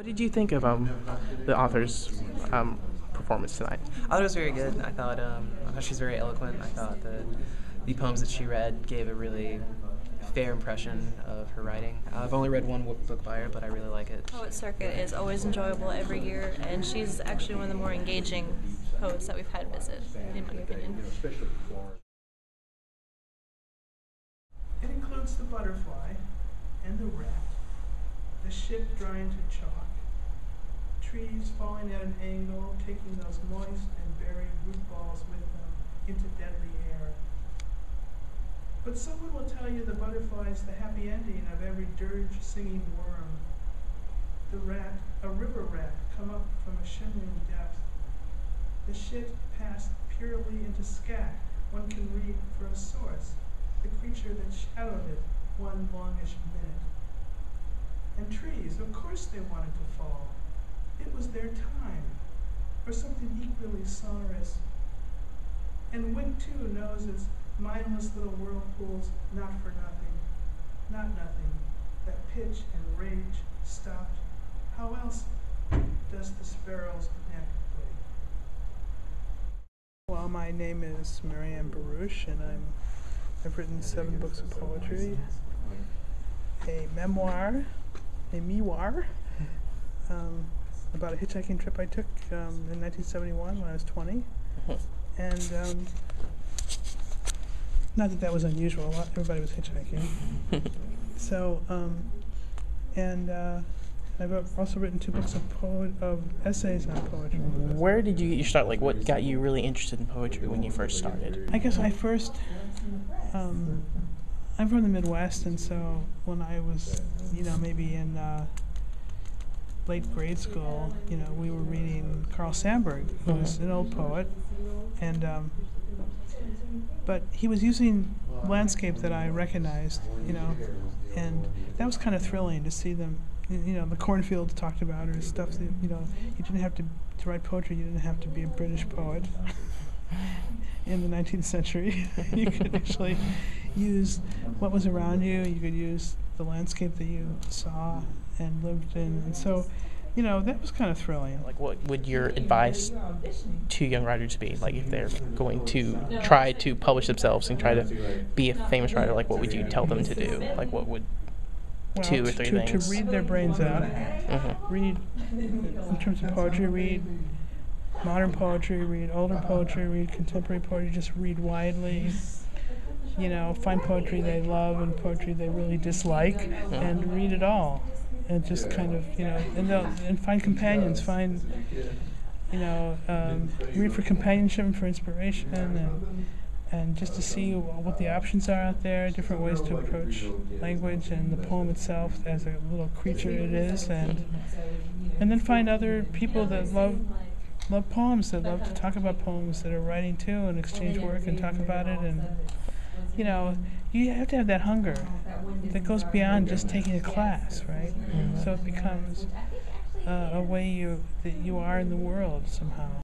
did you think of the author's performance tonight? I thought it was very good. I thought she's very eloquent. I thought that the poems that she read gave a really fair impression of her writing. I've only read one book by her, but I really like it. Poet Circuit is always enjoyable every year, and she's actually one of the more engaging poets that we've had visit, in my opinion. It includes the butterfly and the rat, the ship drying to chalk, trees falling at an angle, taking those moist and buried root balls with them into deadly air. But someone will tell you the butterfly is the happy ending of every dirge-singing worm. The rat, a river rat, come up from a shimmering depth. The ship passed purely into scat, one can read for a source, the creature that shadowed it one longish minute. And trees, of course they wanted to fall. It was their time, or something equally sonorous. And wind too knows its mindless little whirlpools, not for nothing, not nothing, that pitch and rage stopped. How else does the sparrow's neck break? Well, my name is Marrianne Boruch, and I've written 7 books of poetry, a memoir, a memoir, about a hitchhiking trip I took in 1971 when I was 20, and not that that was unusual. Everybody was hitchhiking. So, I've also written 2 books of essays on poetry. Where did you get your start? Like, what got you really interested in poetry when you first started? I guess I first, I'm from the Midwest, and so when I was, maybe in late grade school, we were reading Carl Sandburg, who was an old poet, and but he was using landscape that I recognized, and that was kind of thrilling to see them. The cornfields talked about, or stuff that, you didn't have to write poetry, you didn't have to be a British poet in the 19th century. You could actually use what was around you, you could use the landscape that you saw and lived in, and so, that was kind of thrilling. Like, what would your advice to young writers be? Like, if they're going to try to publish themselves and try to be a famous writer, like, what would you tell them to do? Like, what would 2 or 3 things? To read their brains out. Read, in terms of poetry, read modern poetry, read older poetry, read contemporary poetry, just read widely. Find poetry they love and poetry they really dislike, and read it all. And just kind of, and find companions, read for companionship and for inspiration, and just to see what the options are out there, different ways to approach language and the poem itself as a little creature it is, and then find other people that love poems, that love to talk about poems, that are writing too, and exchange work and talk about it, and you have to have that hunger that goes beyond just taking a class, right? So it becomes a way that you are in the world somehow.